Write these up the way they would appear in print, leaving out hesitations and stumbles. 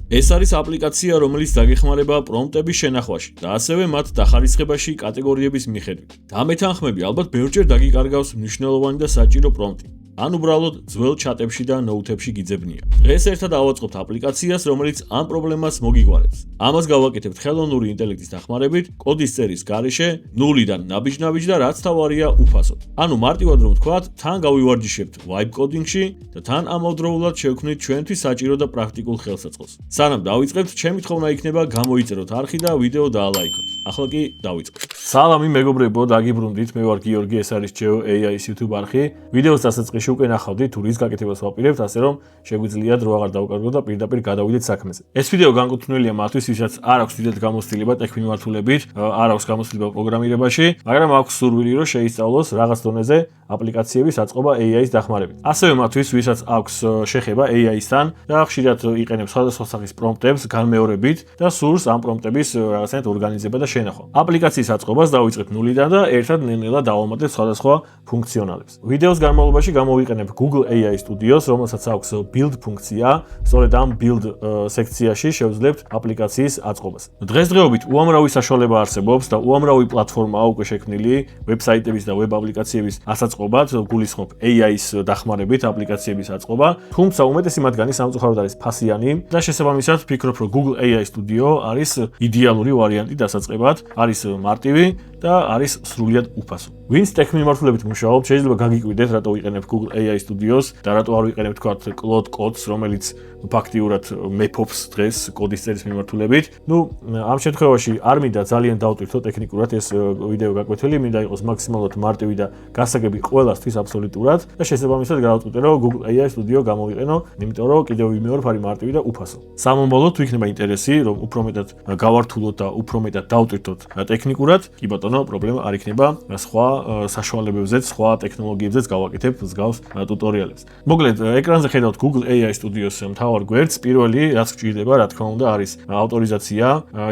ეს არის აპლიკაცია, რომელიც დაგეხმარება პრომპტების შენახვაში და ასევე მათ დახარისხებაში კატეგორიების მიხედვით. და მეთანხმები ალბათ ბევრჯერ დაგიკარგავს მნიშვნელოვანი და საჭირო პრომპტი. ან უბრალოდ ძველ ჩატებში და ნოუთებში გიძებნია. დღეს ერთად ავაწყობთ აპლიკაციას, რომელიც ამ პრობლემას მოგიგვარებს. ამას გავაკეთებთ ხელოვნური ინტელექტის დახმარებით, კოდის წერის გარეშე, ნულიდან ნაბიჯ-ნაბიჯ და რაც თავარია უფასოდ. ანუ მარტივად რომ ვთქვათ, თან გავივარჯიშებთ vibe coding-ში და თან ამავდროულად შევქმნით ჩვენთვის საჭირო და პრაქტიკულ ხელსაწყოს. სანამ დავიწყებთ, ჩემი თხოვნა იქნება გამოიწეროთ არხი და ვიდეო დაალაიქოთ. ახლა კი დავიწყებთ. სალამი მეგობრებო, დაგიბრუნდით, მე ვარ გიორგი, ეს არის Geo AI-ის YouTube არხი. ვიდეოს დასაწყისში უკვე ნახავდით, თუ რის გაკეთებას ვაპირებთ, ასე რომ შეგვიძლია დრო აღარ დავკარგოთ და პირდაპირ გადავიდეთ საქმეზე. ეს ვიდეო განკუთვნილია მათთვის, ვისაც არ აქვს დიდად გამოცდილება ტექნიმართულებით, არ აქვს გამოცდილება პროგრამირებაში, მაგრამ აქვს სურვილი, რომ შეისწავლოს რაღაც დონეზე აპლიკაციების აწყობა AI-ის დახმარებით. ასევე მათთვის, ვისაც აქვს შეხება AI-ისთან და ხშირად იყენებს სხვადასხვა სახის პრომპტებს განმეორებით და სურს ამ პრომპტების რაღაცნაირად ორგანიზება და შენახვა. აპლიკაციის აწყობას დავიწყებთ ნულიდან და ერთად ნელ-ნელა დავამატებთ სხვადასხვა ფუნქციონალებს. ვიდეოს განმავლობაში გამოვიყენებ Google AI Studios, რომელსაც აქვს build ფუნქცია. სწორედ ამ build სექციაში შევძლებთ აპლიკაციის აწყობას. დღესდღეობით უამრავი საშუალება არსებობს და უამრავი პლატფორმაა უკვე შექმნილი ვებსაიტების და ვებ აპლიკაციების ასაწყობად, გულისხმობ AI-ის დახმარებით აპლიკაციების აწყობა, თუმცა უმეტესი მათგანი სამწუხაროდ არის ფასიანი და შესაბამისად ვფიქრობ, რომ Google AI Studio არის იდეალური ვარიანტი დასაწყებად, არის მარტივი და არის სრულიად უფასო. ვინც ტექნიმართულებით მუშაობთ, შეიძლება გაგიკვირდეთ, რატო ვიყენებთ Google AI Studios და რატო არ ვიყენებთ თქვათ Claude Codes, რომელიც ფაქტიურად მეფობს დღეს კოდის წერის მიმართულებით. ამ შემთხვევაში არ მინდა ძალიან დავტვირთო ტექნიკურად ეს ვიდეო გაკვეთილი, მინდა იყოს მაქსიმალურად მარტივი და გასაგები ყველასთვის აბსოლუტურად და შესაბამისად გადავწყვიტე, რომ Google AI Studio გამოვიყენო, იმიტომ რომ კიდევ ვიმეორებ, არის მარტივი და უფასო. სამომავლოდ თუ იქნება ინტერესი, რომ უფრო მეტად გავართულოთ და უფრო მეტად დავტვირთოთ ტექნიკურად, კი ბატონო, პრობლემა არ იქნება, სხვა საშუალებებზეც, სხვა ტექნოლოგიებზეც გავაკეთებ მსგავს ტუტორიალებს. მოკლედ, ეკრანზე ხედავთ Google AI Studios მთავარ გვერდს. პირველი, რაც გვჭირდება, რა თქმა უნდა, არის ავტორიზაცია.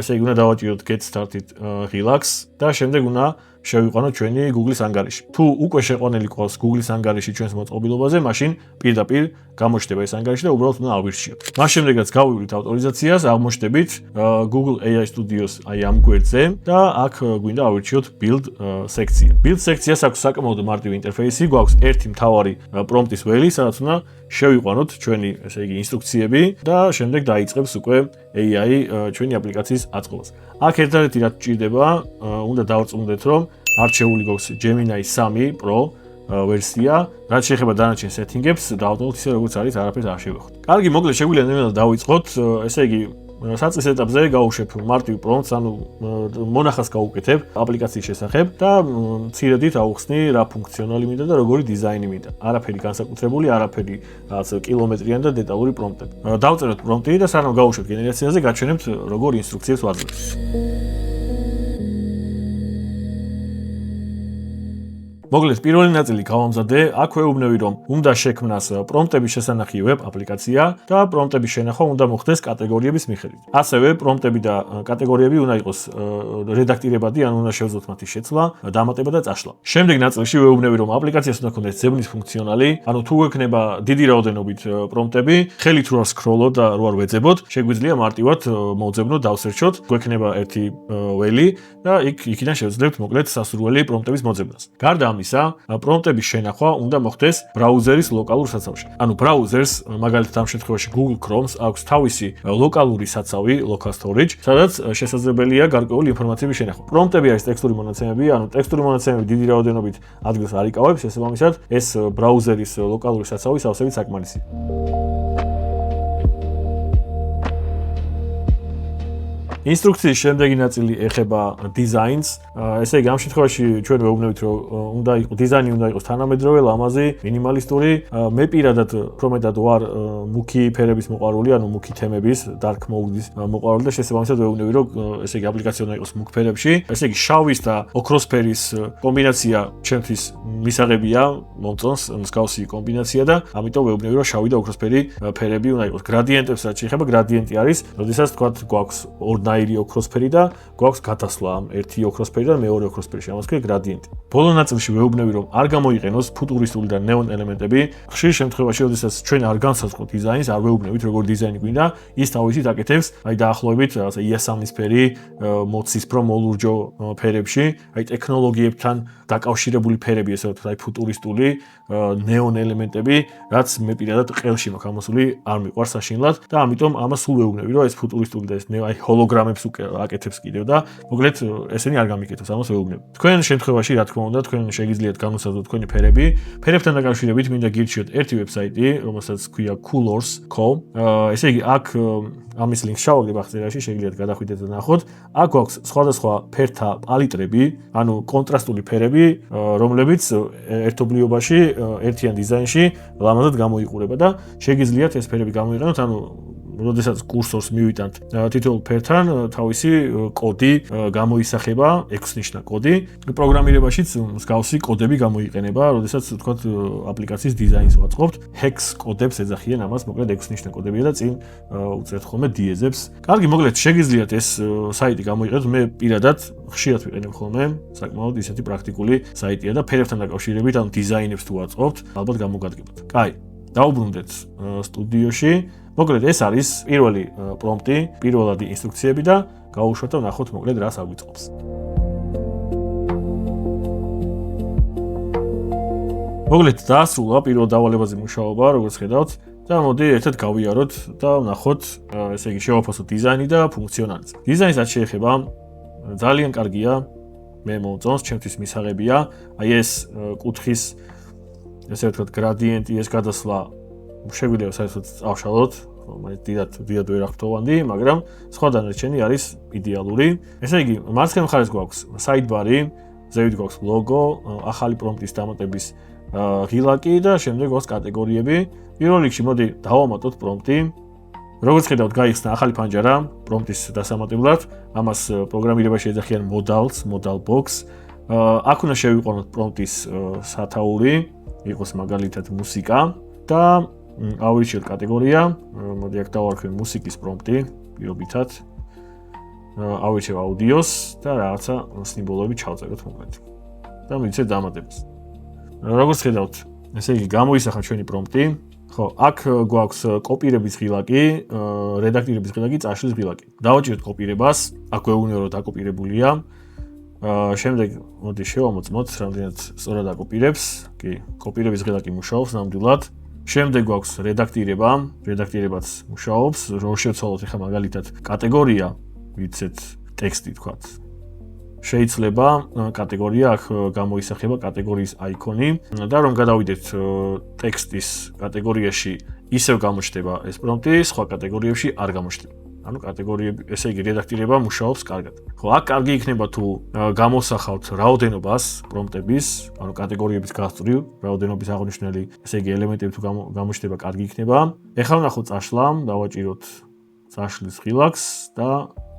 ესე იგი, უნდა დავაჭიროთ Get Started Relax და შემდეგ უნდა შევიყვანოთ ჩვენი Google-ის ანგარიში. თუ უკვე შეყვანილი ყავს Google-ის ანგარიში ჩვენს მოწყობილობაზე, მაშინ პირდაპირ გამოჩნდება ეს ანგარიში და უბრალოდ უნდა ავირჩიოთ. მას შემდეგაც გავივლით ავტორიზაციას, აღმოჩნდებით Google AI Studios აი ამ გვერდზე და აქ გვინდა ავირჩიოთ build სექცია. build სექციას აქვს საკმაოდ მარტივი ინტერფეისი, გვაქვს ერთი მთავარი პრომპტის ველი, სადაც უნდა შევიყვანოთ ჩვენი, ესე იგი, ინსტრუქციები და შემდეგ დაიწყებს უკვე AI ჩვენი აპლიკაციის აწყობას. აქ ერთადერთი რაც გვჭირდება, უნდა დავწმუნდეთ, რომ არჩეული გვაქვს Gemini 3 Pro ვერსია, რაც შეეხება დანარჩენ სეტინგებს, დავტოვოთ ისე როგორც არის, არაფერს არ შევეხოთ. კარგი, მოკლედ შეგვიძლია ნელ-ნელა დავიწყოთ, ესე იგი, საწყის ეტაპზე გავუშვებ მარტივ პრომპტს, ანუ მონახას გავუკეთებ აპლიკაციის შესახებ და მცირედით ავხსნი რა ფუნქციონალი მინდა და როგორი დიზაინი მინდა. არაფერი განსაკუთრებული, არაფერი რაღაც კილომეტრიანი და დეტალური პრომპტები. დავწეროთ პრომპტი და სანამ გავუშვებ გენერაციაზე, გაჩვენებთ როგორ ინსტრუქციებს ვაძლევთ. მოკლედ, პირველი ნაწილი გავამზადე, აქ ვეუბნები, რომ უნდა შექმნას პრომპტების შესანახი ვებ აპლიკაცია და პრომპტების შენახვა უნდა მოხდეს კატეგორიების მიხედვით. ასევე პრომპტები და კატეგორიები უნდა იყოს რედაქტირებადი, ანუ უნდა შევძლოთ მათი შეცვლა, დამატება და წაშლა. შემდეგ ნაწილში ვეუბნები, რომ აპლიკაციას უნდა ჰქონდეს ძებნის ფუნქციონალი, ანუ თუ გვექნება დიდი რაოდენობით პრომპტები, ხელით რო არ სკროლოთ და რო არ ვეძებოთ, შეგვიძლია მარტივად მოვძებნოთ, დავსერჩოთ, გვექნება ერთი ველი და იქიდან შევძლებთ მოკლედ სასურველი პრომპტების მოძებნას. გარდა ამისა, პრომპტების შენახვა უნდა მოხდეს ბრაუზერის ლოკალურ საცავში. ანუ ბრაუზერს, მაგალითად ამ შემთხვევაში Google Chrome-ს აქვს თავისი ლოკალური საცავი, local storage, სადაც შესაძლებელია გარკვეული ინფორმაციების შენახვა. პრომპტები არის ტექსტური მონაცემები, ანუ ტექსტური მონაცემები დიდი რაოდენობით ადგილს არ იკავებს, შესაბამისად, ეს ბრაუზერის ლოკალური საცავი სავსებით საკმარისია. ინსტრუქციის შემდეგი ნაწილი ეხება დიზაინს. ესე იგი, ამ შემთხვევაში ჩვენ ვეუბნებით, რომ დიზაინი უნდა იყოს თანამედროვე, ლამაზი, მინიმალისტური. მე პირადად უფრო მეტად ვარ მუქი ფერების მოყვარული, ანუ მუქი თემების, dark mode-ის მოყვარული და შესაბამისად ვეუბნები, რომ ესე იგი, აპლიკაცია უნდა იყოს მუქ ფერებში. ესე იგი, შავის და ოქროს ფერის კომბინაცია ჩვენთვის მისაღებია, მომწონს მსგავსი კომბინაცია და ამიტომ ვეუბნები, რომ შავი და ოქროსფერი ფერები უნდა იყოს. გრადიენტებს რაც შეეხება, გრადიენტი არის, როდესაც თქვათ გვაქვს ორ სხვადასხვანაირი ოქროსფერი და გვაქვს გადასვლა ამ ერთი ოქროსფერიდან მეორე ოქროსფერში, ამას ქვია გრადიენტი. ბოლო ნაწილში ვეუბნები, რომ არ გამოიყენოს ფუტურისტული და ნეონ ელემენტები. ხშირ შემთხვევაში, როდესაც ჩვენ არ განსაზღვროთ დიზაინს, არ ვეუბნებით, როგორ დიზაინი გვინდა, ის თავისით აკეთებს, აი დაახლოებით რაღაცა იასამნისფერი, მოცისფრო, მოლურჯო ფერებში, აი ტექნოლოგიებთან დაკავშირებული ფერები, ესე ვთქვათ, აი ფუტურისტული ნეონ ელემენტები, რაც მე პირადად ყელში მაქვს ამოსული, არ მიყვარს საშინლად და ამიტომ ამას სულ ვეუბნები, რომ ეს ფუტურისტული და ეს აი ჰოლოგრამებს აკეთებს კიდევ და მოკლედ ესენი არ გამიკეთებს, ამას ვეუბნები. თქვენ შემთხვევაში, რა თქმა უნდა, თქვენ შეგიძლიათ განუსაზღვროთ თქვენი ფერები. ფერებთან დაკავშირებით მინდა გირჩიოთ ერთი ვებსაიტი, რომელსაც ქვია colors.com. ესე იგი, აქ ამის ლინკს შევაგებ აღწერაში, შეგიძლიათ გადახვიდეთ და ნახოთ. აქ გვაქვს სხვადასხვა ფერთა პალიტრები, ანუ კონტრასტული ფერები, რომლებიც ერთობლიობაში, ერთიან დიზაინში ლამაზად გამოიყურება და შეგიძლიათ ეს ფერები გამოიყენოთ, ანუ როდესაც კურსორს მივიტანთ თითოეულ ფერთან თავისი კოდი გამოისახება, 6 ნიშნა კოდი. პროგრამირებაშიც მსგავსი კოდები გამოიყენება, როდესაც თქვათ აპლიკაციის დიზაინს ვაწყობთ. hex კოდებს ეძახიან ამას, მოკლედ 6 ნიშნა კოდებია და წინ უწევთ ხოლმე დიეზებს. კარგი, მოკლედ შეგიძლიათ ეს საიტი გამოიყენოთ. მე პირადად ხშირად ვიყენებ ხოლმე, საკმაოდ ისეთი პრაქტიკული საიტია და ფერებთან დაკავშირებით, ანუ დიზაინებს თუ ვაწყობთ, ალბათ გამოგადგებათ. კაი, დაუბრუნდეთ სტუდიოში. მოკლედ ეს არის პირველი პრომპტი, პირველადი ინსტრუქციები და გავუშვათ და ვნახოთ მოკლედ რას აგვიწყობს. მოკლედ დაასრულა პირველ დავალებაზე მუშაობა, როგორც ხედავთ და მოდი ერთად გავიაროთ და ვნახოთ, ესე იგი შევაფასოთ დიზაინი და ფუნქციონალიზმი. დიზაინს რაც შეეხება, ძალიან კარგია, მე მომწონს, ჩემთვის მისაღებია, აი ეს კუთხის ესე ვთქვათ გრადიენტი, ეს გადასვლა შეგვიძლია საერთოდ წავშალოთ, დიდად ვერ აღფრთოვანდი, მაგრამ სხვა დანარჩენი არის იდეალური. ესე იგი, მარცხენა მხარეს გვაქვს საიდბარი, ზევით გვაქვს ლოგო, ახალი პრომპტის დამატების ღილაკი და შემდეგ გვაქვს კატეგორიები. პირველ რიგში მოდი დავამატოთ პრომპტი. როგორც ხედავთ, გაიხსნა ახალი ფანჯარა პრომპტის დასამატებლად. ამას პროგრამირებაში ეძახიან modals, modal box. აქ უნდა შევიყვანოთ პრომპტის სათაური, იყოს მაგალითად მუსიკა და ავირჩიოთ კატეგორია, მოდი აქ დავარქვი მუსიკის პრომპტი, პირობითად. ავირჩევ აუდიოს და რაღაცა სიმბოლოები ჩავწეროთ მოკლედ. და მივიცეთ დამატებას. როგორც ხედავთ, ესე იგი გამოისახა ჩვენი პრომპტი. ხო, აქ გვაქვს კოპირების ღილაკი, რედაქტირების ღილაკი, წაშლის ღილაკი. დავაჭიროთ კოპირებას, აქ გვეუბნება რომ დაკოპირებულია. შემდეგ მოდი შევამოწმოთ, რამდენად სწორად აკოპირებს. კი, კოპირების ღილაკი მუშაობს ნამდვილად. შემდეგ გვაქვს რედაქტირება, რედაქტირებაც მუშაობს, რო შევცვალოთ ახლა მაგალითად კატეგორია, ვიცით ტექსტი თქვათ. შეიძლება კატეგორია აქ გამოისახება კატეგორიის აიკონი და რომ გადავიდეთ ტექსტის კატეგორიაში, ისევ გამოჩნდება ეს პრომპტი, სხვა კატეგორიებში არ გამოჩნდება. ანუ კატეგორიები, ესე იგი რედაქტირება მუშაობს კარგად. ხო, აქ კარგი იქნება თუ გამოსახავთ რაოდენობას პრომპტების, ანუ კატეგორიების გასწვრივ, რაოდენობის აღნიშნული, ესე იგი ელემენტები თუ გამოჩნდება, კარგი იქნება. ეხლა ვნახოთ წაშლა, დავაჭიროთ წაშლის ღილაკს და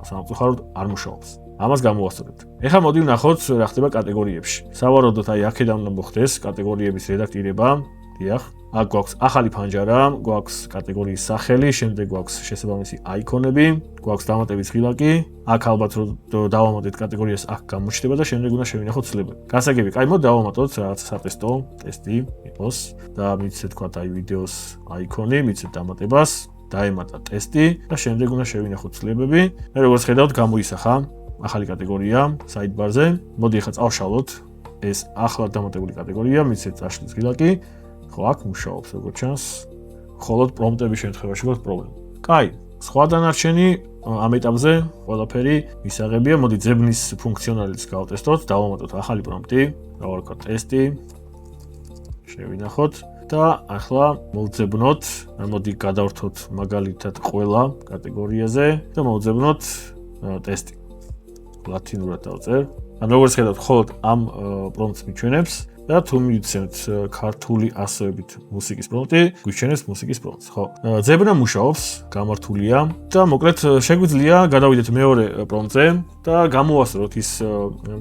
სამწუხაროდ არ მუშაობს. ამას გამოვასწორებთ. ეხლა მოდი ვნახოთ რა ხდება კატეგორიებში. სავარაუდოდ აი აქედან უნდა მოხდეს კატეგორიების რედაქტირება. დიახ, აქ გვაქვს ახალი ფანჯარა, გვაქვს კატეგორიის სახელი, შემდეგ გვაქვს შესაბამისი აიკონები, გვაქვს დამატების ღილაკი. აქ ალბათ რომ დავამატეთ კატეგორიას, აქ გამოჩნდება და შემდეგ უნდა შევინახოთ ცვლილებები. გასაგები, კაი, მოდი დავამატოთ რაღაც სატესტო ტესტი იყოს და მიცეთ თქვა აი ვიდეოს აიკონი, მიცეთ დამატებას, დაემატა ტესტი და შემდეგ უნდა შევინახოთ ცვლილებები. მე როგორც ხედავთ, გამოისახა ახალი კატეგორია საიდბარზე. მოდი ახლა წავშალოთ ეს ახლად დამატებული კატეგორია, მიცეთ წაშლის ღილაკი. ხო, აქ მუშაობს, როგორც ჩანს. მხოლოდ პრომპტების შემთხვევაში გვაქვს პრობლემა. კაი, სხვა დანარჩენი ამ ეტაპზე ყველაფერი მისაღებია. მოდი ძებნის ფუნქციონალიზმს გავტესტოთ, დავამატოთ ახალი პრომპტი, დავარქვათ ტესტი. შევინახოთ და ახლა მოვძებნოთ, მოდი გადავრთოთ მაგალითად ყველა კატეგორიაზე და მოვძებნოთ ტესტი. ლათინურად დავწერ. ან როგორც ხედავთ, მხოლოდ ამ პრომპტს მიჩვენებს და თუ მივიცემთ ქართული ასოებით მუსიკის პრომპტი, გვიჩვენებს მუსიკის პრომპტს. ხო, ძებნა მუშაობს, გამართულია და მოკლედ შეგვიძლია გადავიდეთ მეორე პრომპტზე და გამოვასწოროთ ის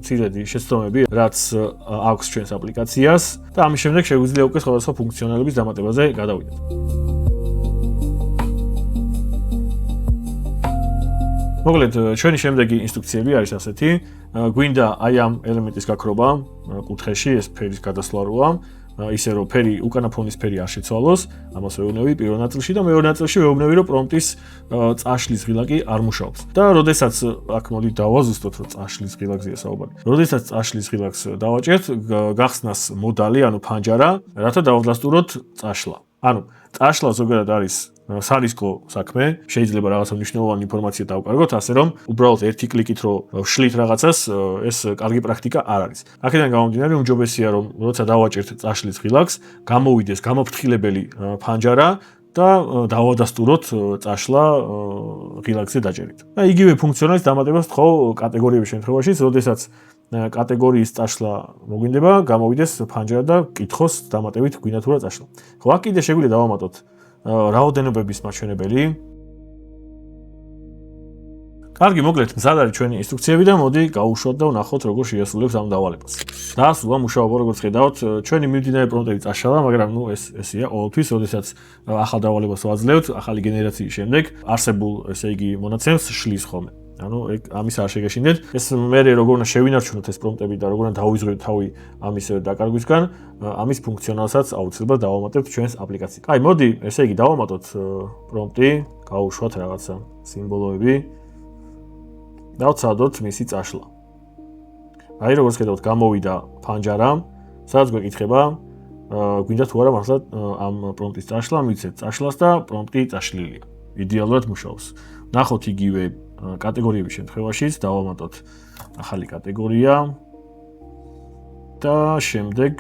მცირედი შეცდომები, რაც აქვს ჩვენს აპლიკაციას და ამის შემდეგ შეგვიძლია უკვე სხვადასხვა ფუნქციონალების დამატებაზე გადავიდეთ. მოკლედ, ჩვენი შემდეგი ინსტრუქციები არის ასეთი. გვინდა აი ამ ელემენტის გაქრობა კუთხეში, ეს ფერის გადასვლა როა, ისე რომ ფერი უკანა ფონის ფერი არ შეცვალოს, ამას ვეუბნები პირველ ნაწილში და მეორე ნაწილში ვეუბნები რომ პრომპტის წაშლის ღილაკი არ მუშაობს. და როდესაც აქ მოდი დავაზუსტოთ რომ წაშლის ღილაკზეა საუბარი. როდესაც წაშლის ღილაკს დავაჭერთ, გახსნას მოდალი, ანუ ფანჯარა, რათა დავდასტუროთ წაშლა. ანუ წაშლა ზოგადად არის სარისკო საქმე, შეიძლება რაღაცა მნიშვნელოვანი ინფორმაცია დავკარგოთ, ასე რომ უბრალოდ ერთი კლიკით რო ვშლით რაღაცას, ეს კარგი პრაქტიკა არ არის. აქედან გამომდინარე, უმჯობესია რომ როცა დავაჭერთ წაშლის ღილაკს, გამოვიდეს გამოფრთხილებელი ფანჯარა და დავადასტუროთ წაშლა ღილაკზე დაჭერით. და იგივე ფუნქციონალს დამატებას თხოვ კატეგორიების შემთხვევაში, როდესაც კატეგორიის წაშლა მოგვინდება, გამოვიდეს ფანჯარა და კითხოს დამატებით გვინდა თუ რა წაშლა. ხო, აქ კიდე შეგვიძლია დავამატოთ რაოდენობების მაჩვენებელი. კარგი, მოკლედ, მზად არის ჩვენი ინსტრუქციები და მოდი გავუშვათ და ვნახოთ როგორ შეასრულებს ამ დავალებას. დაასრულა მუშაობა, როგორც ხედავთ, ჩვენი მიმდინარე პრომპტები წაშალა, მაგრამ ესეა ყოველთვის, როდესაც ახალ დავალებას ვაძლევთ, ახალი გენერაციის შემდეგ არსებულ, ესე იგი, მონაცემს შლის ხოლმე. ანუ ამის არ შეგეშინდეთ. ეს მე როგორ უნდა შევინარჩუნოთ ეს პრომპტები და როგორ უნდა დავიზღვევთ თავი ამის დაკარგვისგან, ამის ფუნქციონალსაც აუცილებლად დავამატებთ ჩვენს აპლიკაციაზე. აი, მოდი, ესე იგი, დავამატოთ პრომპტი, გავუშვათ რაღაცა სიმბოლოები. დავცადოთ მისი წაშლა. აი, როგორც ხედავთ, გამოვიდა ფანჯარა, სადაც გვეკითხება, გვინდა თუ არა მართლა ამ პრომპტის წაშლა, მიცეთ წაშლას და პრომპტი წაშლილია. იდეალურად მუშაობს. ნახოთ იგივე კატეგორიების შემთხვევაშიც დავამატოთ ახალი კატეგორია და შემდეგ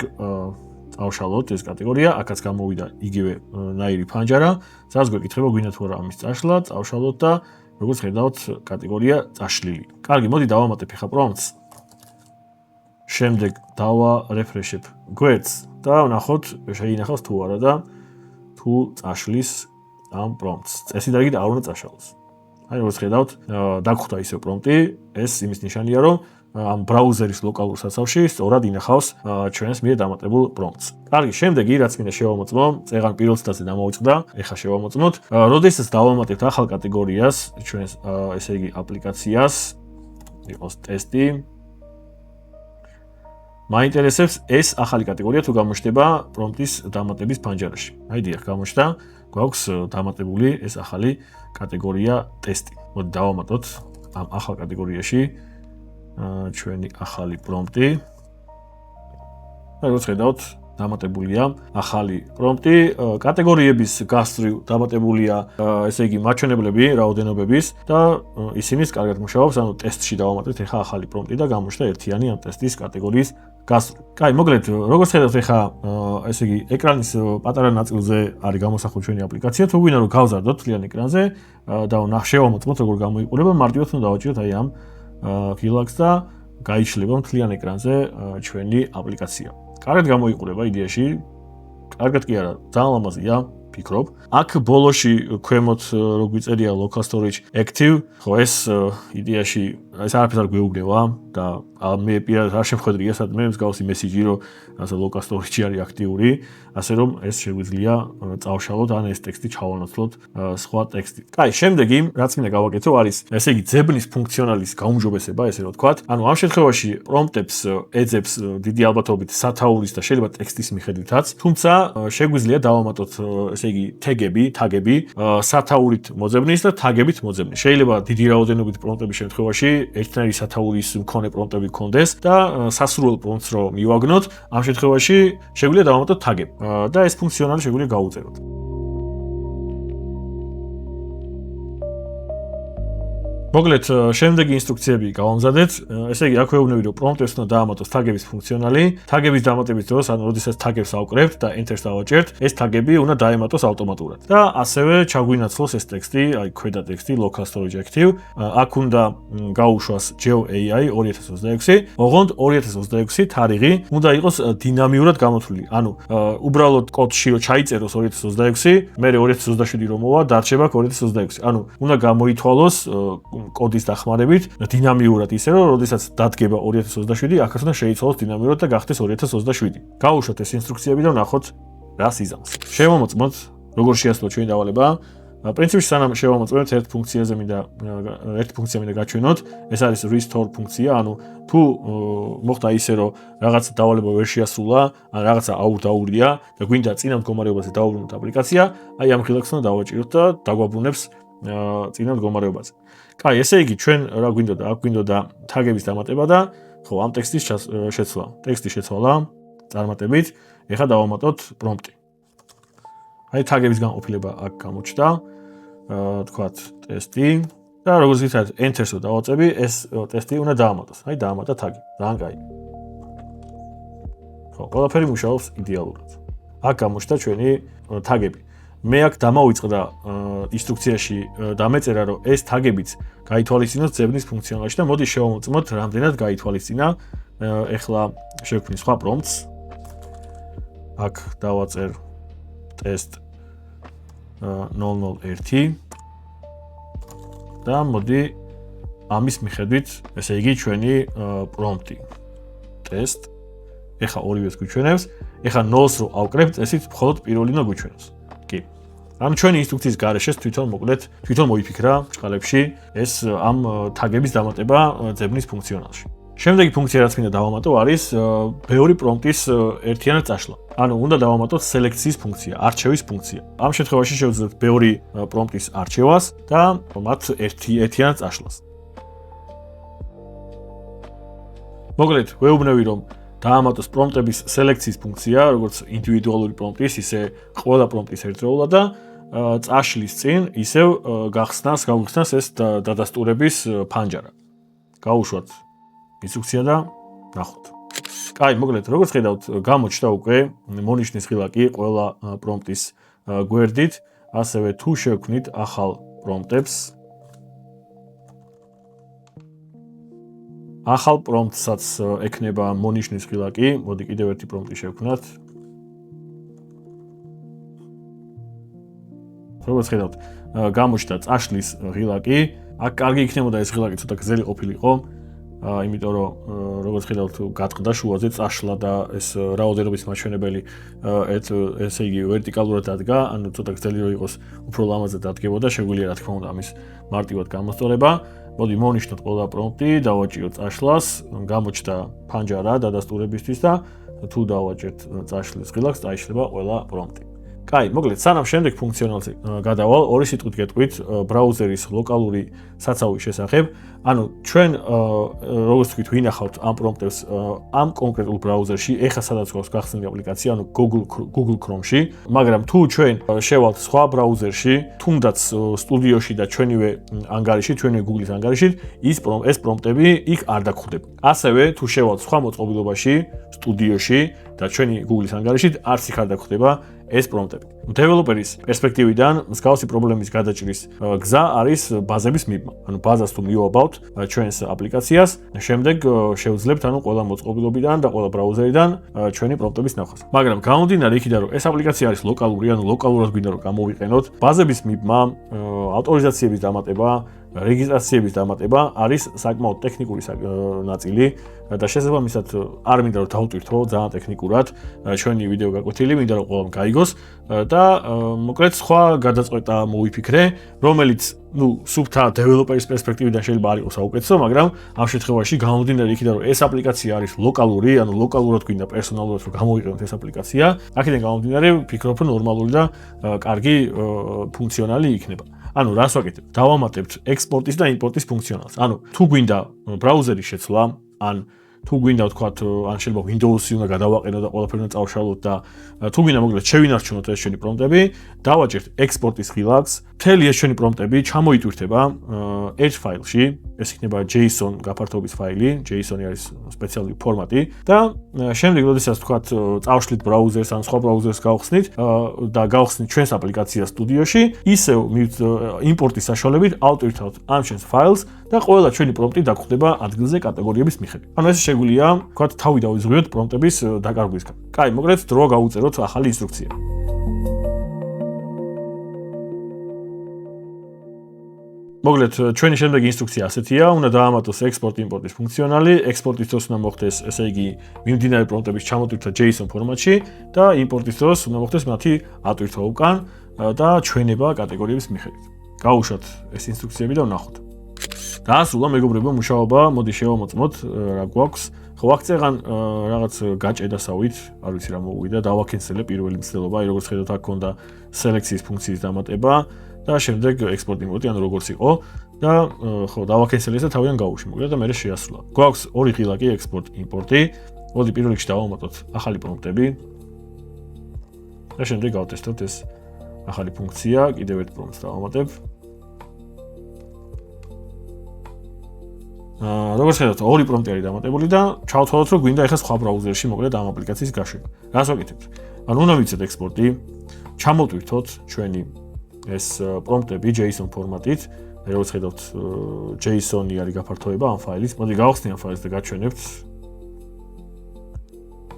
წავშალოთ ეს კატეგორია, აქაც გამოვიდა იგივე ნაირი ფანჯარა, სადაც გვეკითხება გვინდა თუ არა ამის წაშლა, წავშალოთ და როგორც ხედავთ კატეგორია წაშლილი. კარგი, მოდი დავამატებ ახლა პრომპტს. შემდეგ დავარეფრეშებ გვერდს და ვნახოთ, შეინახავს თუ არა და თუ წაშლის ამ პრომპტს. წესიდაგით არ უნდა წაშალოს. აი, როგორც ხედავთ, დაგხვდა ისევ პრომპტი, ეს იმის ნიშანია, რომ ამ ბრაუზერის ლოკალურ საცავში სწორად ინახავს ჩვენს მიერ დამატებულ პრომპტს. კარგი, შემდეგ რაც მინდა შევამოწმო, წეღან პირველ ცდაზე დამოვიწყდა, ეხლა შევამოწმოთ. როდესაც დავამატებთ ახალ კატეგორიას, ჩვენს ესე იგი აპლიკაციას, იყოს ტესტი. მაინტერესებს ეს ახალი კატეგორია თუ გამოჩნდება პრომპტის დამატების ფანჯარაში. აი, დიახ, გამოჩნდა. გვაქვს დამატებული ეს ახალი კატეგორია ტესტი. მოდი დავამატოთ ამ ახალ კატეგორიაში ჩვენი ახალი პრომპტი. როგორც ხედავთ, დამატებულია ახალი პრომპტი. კატეგორიების გასწვრივ დამატებულია, ესე იგი, მაჩვენებლები რაოდენობების და ისინიც კარგად მუშაობს, ანუ ტესტში დავამატეთ ახლა ახალი პრომპტი და გამოჩნდა ერთიანი ამ ტესტის კატეგორიის გასწვრივ. კაი, მოკლედ, როგორც ხედავთ, ახლა ესე იგი, ეკრანის პატარა ნაწილზე არის გამოსახული ჩვენი აპლიკაცია. თუ გვინდა რომ გავზარდოთ მთლიან ეკრანზე და შევამოწმოთ როგორ გამოიყურება, მარტივად უნდა დავაჭიროთ აი ამ ღილაკს და გაიშლება მთლიან ეკრანზე ჩვენი აპლიკაცია. კარგად გამოიყურება იდეაში, კარგად კი არა, ძალიან ლამაზია, ფიქრობ. აქ ბოლოში ქვემოთ რო გვიწერია local storage active, ხო ეს იდეაში ეს არაფერს არ გვეუბნება და მე პირადად არ შემხედრია სადმე მსგავსი მესიჯი რომ ასე local storage არის აქტიური, ასე რომ ეს შეგვიძლია წავშალოთ ან ეს ტექსტი ჩავანაცვლოთ სხვა ტექსტით. კაი, შემდეგი რაც მინდა გავაკეთო არის ესე იგი ძებნის ფუნქციონალის გაუმჯობესება, ესე რომ ვთქვათ. ანუ ამ შემთხვევაში პრომპტებს ეძებს დიდი ალბათობით სათაურის და შეიძლება ტექსტის მიხედვითაც, თუმცა შეგვიძლია დავამატოთ ესე იგი თაგები სათაურით მოძებნის და თაგებით მოძებნის. შეიძლება დიდი რაოდენობით პრომპტების შემთხვევაში ერთნაირი სათაურის მქონე პრომპტები გქონდეს და სასურველ პრომპტს რო მივაგნოთ, ამ შემთხვევაში შეგვიძლია დავამატოთ თაგები და ეს ფუნქციონალი შეგვიძლია გავუწეროთ. მოკლედ, შემდეგი ინსტრუქციები გავამზადეთ. ესე იგი, აქ ვეუბნები, რომ პრომპტებს უნდა დაამატოს თაგების ფუნქციონალი. თაგების დამატების დროს, ანუ როდესაც თაგებს ავკრებთ და enter-ს დავაჭერთ, ეს თაგები უნდა დაემატოს ავტომატურად. და ასევე ჩაგვინაცვლოს ეს ტექსტი, აი ქვედა ტექსტი local storage active. აქ უნდა გაუშვას GeoAI 2026. ოღონდ 2026 თარიღი უნდა იყოს დინამიურად გამოთვლილი. ანუ უბრალოდ კოდში რო ჩაიწეროს 2026, მე 2027 რომ მოვა, დარჩება 2026. ანუ უნდა გამოითვალოს კოდის დახმარებით დინამიურად ისე რომ როდესაც დადგება 2027 აქაც უნდა შეიცვალოს დინამიურად და გახდეს 2027. გავუშვათ ეს ინსტრუქციები და ვნახოთ რას იზამს. შევამოწმოთ როგორ შეასრულოთ ჩვენი დავალება. პრინციპში სანამ შევამოწმებთ ერთ ფუნქციაზე მინდა გაჩვენოთ, ეს არის restore ფუნქცია, ანუ თუ მოხდა ისე რომ რაღაც დავალება ვერ შეასრულა, ან რაღაცა დაურია და გვინდა წინა მდგომარეობაზე დაუბრუნოთ აპლიკაცია, აი ამ ღილაკს უნდა დავაჭიროთ და დაგვაბრუნებს წინა მდგომარეობაზე. კაი, ესე იგი ჩვენ რა გვინდოდა? აქ გვინდოდა თაგების დამატება და ხო, ამ ტექსტის შეცვლა. ტექსტი შეცვალა წარმატებით. ეხლა დავამატოთ პრომპტი. აი თაგების განყოფილება აქ გამოჩნდა. თქვათ ტესტი და როგორც გითხრათ enter-ს დავაწები, ეს ტესტი უნდა დაამატოს. აი დაამატა თაგი. ძალიან კაი. ხო, ყველაფერი მუშაობს იდეალურად. აქ გამოჩნდა ჩვენი თაგები. მე აქ დამავიწყდა ინსტრუქციაში დამეწერა, რომ ეს თაგებიც გაითვალისწინოს ძებნის ფუნქციონალში და მოდი შევამოწმოთ, რამდენად გაითვალისწინა. ეხლა შევქმნი სხვა პრომპტს. აქ დავაწერ test 001 და მოდი ამის მიხედვით, ესე იგი ჩვენი პრომპტი test ეხა ორივეს გვიჩვენებს, ეხა 0-ს რო ავკრებთ, ესიც მხოლოდ პირველი უნდა გვიჩვენოს. კი. ამ ჩვენი ინსტრუქციის გარეშე თვითონ მოიფიქრა ჭყალებში ეს ამ თაგების დამატება ძებნის ფუნქციონალში. შემდეგი ფუნქცია რაც მინდა დავამატო არის ბევრი პრომპტის ერთიანად წაშლა. ანუ უნდა დავამატოთ სელექციის ფუნქცია, არჩევის ფუნქცია. ამ შემთხვევაში შევძლებთ ბევრი პრომპტის არჩევას და მათ ერთიანად წაშლას. მოკლედ, ვეუბნები რომ დაამატოს პრომპტების სელექციის ფუნქცია, როგორც ინდივიდუალური პრომპტის, ისე ყველა პრომპტის ერთდროულად და წაშლის წინ ისევ გავხსნას ეს დადასტურების ფანჯარა. გავუშვათ ინსტრუქცია და ნახოთ. კაი, მოკლედ, როგორც ხედავთ, გამოჩნდა უკვე მონიშნის ღილაკი ყველა პრომპტის გვერდით, ასევე თუ შევქმნით ახალ პრომპტებს, ახალ პრომპტსაც ექნება მონიშნის ღილაკი, მოდი კიდევ ერთი პრომპტი შევქმნათ. როგორც ხედავთ, გამოჩნდა წაშლის ღილაკი, აქ კარგი იქნებოდა ეს ღილაკი ცოტა გრძელი ყოფილიყო. იმიტომ რომ როგორც ხედავთ გატყდა შუაზე წაშლა და ეს რაოდენობის მაჩვენებელი ესე იგი ვერტიკალურად დადგა, ანუ ცოტა გრძელი რო იყოს, უფრო ლამაზად დადგებოდა, შეგვიძლია რა თქმა უნდა ამის მარტივად გამოსწორება. მოდი მოვნიშნოთ ყველა პრომპტი, დავაჭიროთ წაშლას, გამოჩნდა ფანჯარა დადასტურებისთვის და თუ დავაჭერთ წაშლის ღილაკს, დაიშლება ყველა პრომპტი. კაი, მოკლედ, სანამ შემდეგ ფუნქციონალზე გადავალ, ორი სიტყვით გეტყვით ბრაუზერის ლოკალური საცავის შესახებ. ანუ ჩვენ როგორც ვთქვით, ვინახავთ ამ პრომპტებს ამ კონკრეტულ ბრაუზერში, ეხლა სადაც გვაქვს გახსნილი აპლიკაცია, ანუ Google Chrome-ში, მაგრამ თუ ჩვენ შევალთ სხვა ბრაუზერში, თუნდაც სტუდიოში და ჩვენივე ანგარიში, ჩვენივე Google-ის ანგარიში, ეს პრომპტები იქ არ დაგხვდება. ასევე თუ შევალთ სხვა მოწყობილობაში, სტუდიოში და ჩვენი Google-ის ანგარიში, არც იქ არ დაგხვდება ეს პრომპტები. დეველოპერის პერსპექტივიდან მსგავსი პრობლემის გადაჭრის გზა არის ბაზების მიბმა. ანუ ბაზას თუ მივაბავთ ჩვენს აპლიკაციას, შემდეგ შევძლებთ ანუ ყველა მოწყობილობიდან და ყველა ბრაუზერიდან ჩვენი პრომპტების ნახვას. მაგრამ გამომდინარე იქიდან რომ ეს აპლიკაცია არის ლოკალური, ანუ ლოკალურად გვინდა რომ გამოვიყენოთ, ბაზების მიბმა, ავტორიზაციების დამატება, რეგისტრაციების დამატება არის საკმაოდ ტექნიკური ნაწილი და შესაბამისად არ მინდა რომ დავტვირთო ძალიან ტექნიკურად ჩვენი ვიდეო გაკვეთილი, მინდა რომ ყველამ გაიგოს და მოკლედ სხვა გადაწყვეტა მოვიფიქრე, რომელიც სუფთა დეველოპერის პერსპექტივიდან შეიძლება არ იყოს საუკეთესო, მაგრამ ამ შემთხვევაში გამომდინარე იქიდან რომ ეს აპლიკაცია არის ლოკალური, ანუ ლოკალურად გვინდა პერსონალურად რომ გამოვიყენოთ ეს აპლიკაცია, აქედან გამომდინარე ვფიქრობ რომ ნორმალური და კარგი ფუნქციონალი იქნება. ანუ რას ვაკეთებ? დავამატებთ ექსპორტის და იმპორტის ფუნქციონალს. ანუ თუ გვინდა ბრაუზერის შეცვლა, ან თუ გვინდა ვთქვათ, ან შეიძლება Windows-ი უნდა გადავაყენო და ყველაფერი უნდა წავშალოთ და თუ გვინდა მოკლედ შევინარჩუნოთ ეს ჩვენი პრომპტები, დავაჭერთ ექსპორტის ღილაკს, მთელი ეს ჩვენი პრომპტები ჩამოიტვირთება ერთ ფაილში, ეს იქნება JSON გაფართოების ფაილი, JSON-ი არის სპეციალური ფორმატი და შემდეგ როდესაც ვთქვათ, წავშლით ბრაუზერს ან სხვა ბრაუზერს გავხსნით და გავხსნით ჩვენს აპლიკაციას სტუდიოში, ისევ იმპორტის საშუალებით ავტვირთავთ ამ ჩვენს ფაილს და ყველა ჩვენი პრომპტი დაგხვდება ადგილზე კატეგორიების მიხედვით. ანუ ეს შეგვიძლია, ვთქვათ, თავი დავიზღვიოთ პრომპტების დაკარგვისგან. კაი, მოკლედ დრო გავუწეროთ ახალი ინსტრუქცია. მოკლედ ჩვენი შემდეგი ინსტრუქცია ასეთია, უნდა დაამატოს export-import-ის ფუნქციონალი, ექსპორტის დროს უნდა მოხდეს, ესე იგი, მიმდინარე პრომპტების ჩამოტვირთვა JSON ფორმატში და იმპორტის დროს უნდა მოხდეს მათი ატვირთვა უკან და ჩვენება კატეგორიების მიხედვით. გავუშვათ ეს ინსტრუქციები და ვნახოთ. დაასრულა მეგობრებო მუშაობა, მოდი შევამოწმოთ რა გვაქვს. ხო, აქ წეღან რაღაც გაჭედასავით, არ ვიცი რა მოვიდა, დავაკენსელე პირველი მცდელობა, აი როგორც ხედავთ, აქ ქონდა სელექციის ფუნქციის დამატება და შემდეგ export-import-ი, ანუ როგორც იყო და ხო, დავაკენსელე და თავიდან გავუშვი, მოკლედ და მე შეასრულა. გვაქვს ორი ღილაკი export-import-ი. მოდი პირველ რიგში დავამატოთ ახალი პრომპტები და შემდეგ გავტესტოთ ეს ახალი ფუნქცია, კიდევ ერთ პრომპტს დავამატებ. როგორც ხედავთ, ორი პრომპტი არის დამატებული და ჩავთვალოთ, რომ გვინდა ეხლა სხვა ბრაუზერში მოკლედ ამ აპლიკაციის გაშვება. რას ვაკეთებთ? ანუ უნდა ვიცით ექსპორტი, ჩამოტვირთოთ ჩვენი ეს პრომპტები JSON ფორმატით. როგორც ხედავთ, JSON-ი არის გაფართოება ამ ფაილის. მოდი გავხსნი ამ ფაილს და გაჩვენებთ.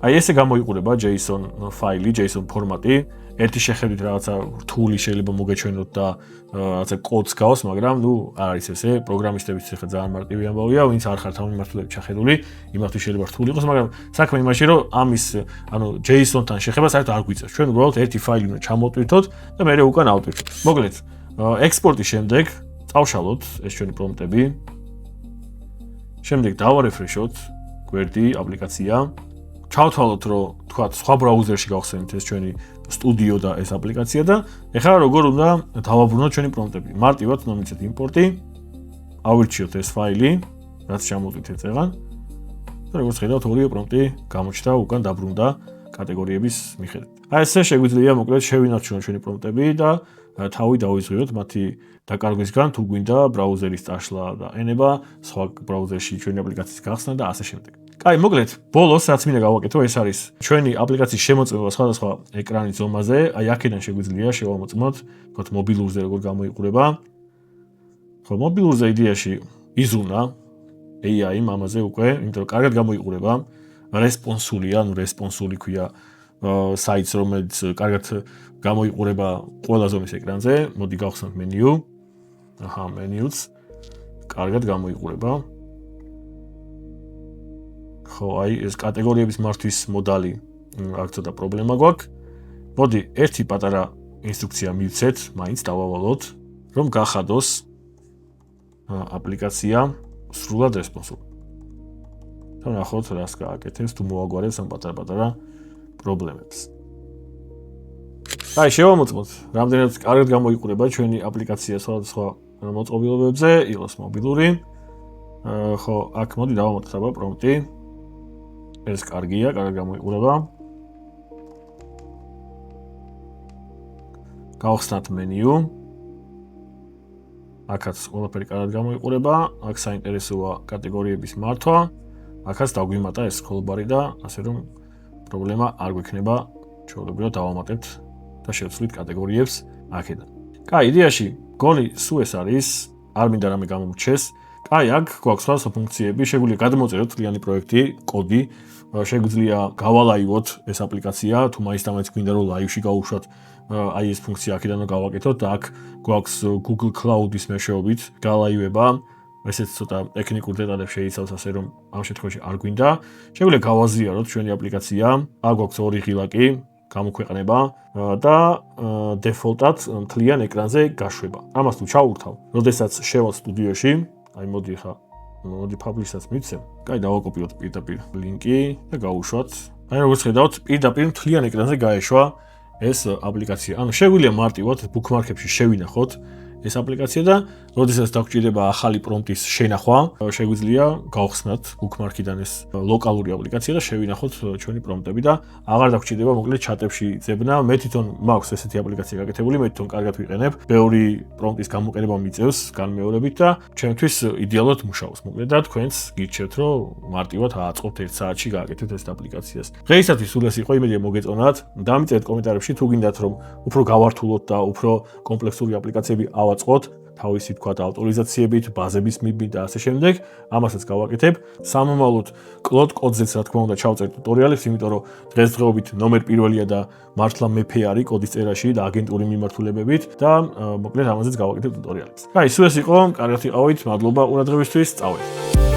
აი ესე გამოიყურება JSON ფაილი, JSON ფორმატი. ერთი შეხედვით რაღაცა რთული შეიძლება მოგეჩვენოთ და რაღაცა კოდს გავს, მაგრამ ნუ არ არის ესე. პროგრამისტებიც ახლა ძალიან მარტივი ამბავია, ვინც არ ხართ ამ მიმართულებით ჩახედული, იმათთვის შეიძლება რთული იყოს, მაგრამ საქმე იმაში, რომ ამის, ანუ JSON-თან შეხება საერთოდ არ გვიწევს. ჩვენ უბრალოდ ერთი ფაილი უნდა ჩამოტვირთოთ და მეორე უკან ავტვირთოთ. მოკლედ, ექსპორტის შემდეგ წავშალოთ ეს ჩვენი პრომპტები. შემდეგ დავარეფრეშოთ გვერდი აპლიკაცია. ჩავთვალოთ, რომ თქვათ, სხვა ბრაუზერში გავხსენით ეს ჩვენი სტუდიო და ეს აპლიკაცია და ეხლა როგორ უნდა დავაბრუნოთ ჩვენი პრომპტები. მარტივად უნდა მიცეთ იმპორტი, ავირჩიოთ ეს ფაილი, რაც ჩამოვიტვით წეღან. და როგორც ხედავთ, ორივე პრომპტი გამოჩნდა უკან დაბრუნდა კატეგორიების მიხედვით. აი ესე შეგვიძლია მოკლედ შევინარჩუნოთ ჩვენი პრომპტები და თავი დავიზღვიოთ მათი დაკარგვისგან, თუ გვინდა ბრაუზერის წაშლა და ენება, სხვა ბრაუზერში ჩვენი აპლიკაციის გახსნა და ასე შემდეგ. აი, მოკლედ, ბოლოს რაც მინდა გავაკეთო, ეს არის ჩვენი აპლიკაციის შემოწმება სხვადასხვა ეკრანის ზომაზე. აი, აქედან შეგვიძლია შევამოწმოთ, თქო, მობილურზე როგორ გამოიყურება. ხო, მობილურზე იდეაში იზრუნა AI ამაზე უკვე, იმიტომ რომ კარგად გამოიყურება, რესპონსულია, ანუ რესპონსული ქვია საიტს, რომელიც კარგად გამოიყურება ყველა ზომის ეკრანზე. მოდი გავხსნათ მენიუ. აჰა, მენიუც კარგად გამოიყურება. ხო, აი ეს კატეგორიების მართვის მოდალი აქ ცოტა პრობლემა გვაქვს. მოდი ერთი პატარა ინსტრუქცია მივცეთ, მაინც დავავალოთ, რომ გახადოს აპლიკაცია სრულად რესპონსული. და ნახოთ რას გააკეთებს თუ მოაგვარებს ამ პატარ-პატარა პრობლემებს. აი, შევამოწმოთ, რამდენად კარგად გამოიყურება ჩვენი აპლიკაცია სხვადასხვა მოწყობილობებზე, იყოს მობილური. ხო, აქ მოდი დავამატოთ აბა პრომპტი. ეს კარგია, კარგად გამოიყურება. გავხსნათ მენიუ. აქაც ყველაფერი კარგად გამოიყურება. აქ საინტერესოა კატეგორიების მართვა. აქაც დაგვიმატა ეს სკროლბარი და ასე რომ პრობლემა არ გვექნება. ჩვეულებრივად დავამატებთ და შევცვლით კატეგორიებს აქედან. კაი, იდეაში გონი სულ ეს არის, არ მინდა რამე გამომრჩეს. კაი, აქ გვაქვს სხვადასხვა ფუნქციები, შეგვიძლია გადმოწეროთ მთლიანი პროექტი, კოდი, შეგვიძლია გავალაივოთ ეს აპლიკაცია, თუ მაინც და მაინც გვინდა რომ ლაივში გავუშვათ, აი ეს ფუნქცია აქედან გავაკეთოთ და აქ გვაქვს Google Cloud-ის მეშვეობით გალაივება, ესეც ცოტა ტექნიკურ დეტალებს შეიცავს, ასე რომ ამ შემთხვევაში არ გვინდა. შეგვიძლია გავაზიაროთ ჩვენი აპლიკაცია, აქ გვაქვს ორი ღილაკი, გამოქვეყნება და დეფოლტად მთლიან ეკრანზე გაშვება. ამას თუ ჩაურთავ, როდესაც შევალ სტუდიოში, აი მოდი ხა, მოდი publish-საც მივცემ. კაი, დავაკოპიოთ პირდაპირ ლინკი და გავუშვათ. აი როგორც ხედავთ, პირდაპირ მთლიან ეკრანზე გაეშვა ეს აპლიკაცია. ანუ შეგვიძლია მარტივად bookmark-ებში შევინახოთ ეს აპლიკაცია და როდესაც დაგჭირდება ახალი პრომპტის შენახვა, შეგვიძლია გავხსნათ bookmark-იდან ეს ლოკალური აპლიკაცია და შევინახოთ ჩვენი პრომპტები და აღარ დაგჭირდება მოკლედ ჩატებში ძებნა. მე თვითონ მაქვს ესეთი აპლიკაცია გაკეთებული, მე თვითონ კარგად ვიყენებ. ბევრი პრომპტის გამოყენება მიწევს განმეორებით და ჩემთვის იდეალურად მუშაობს. მოკლედ და თქვენც გირჩევთ, რომ მარტივად ააწყობთ 1 საათში გააკეთეთ ეს აპლიკაციას. დღეისათვის სულ ეს იყო, იმედია მოგეწონათ. დამიწერეთ კომენტარებში თუ გინდათ რომ უფრო გავართულოთ და უფრო კომპლექსური აპლიკაციები ავაწყოთ. თავისი თქვა ავტორიზაციებით, ბაზების მიბით და ასე შემდეგ. ამასაც გავაკეთებ. სამომავლოდ კლოდ კოდზეც რა თქმა უნდა ჩავწერ ტუტორიალებს, იმიტომ რომ დღესდღეობით ნომერ პირველია და მართლა მეფე არის კოდის წერაში და აგენტური მიმართულებებით და მოკლედ ამაზეც გავაკეთებ ტუტორიალებს. აი, სულ ეს იყო, კარგად იყავით, მადლობა ყურადღებისთვის, წავედით.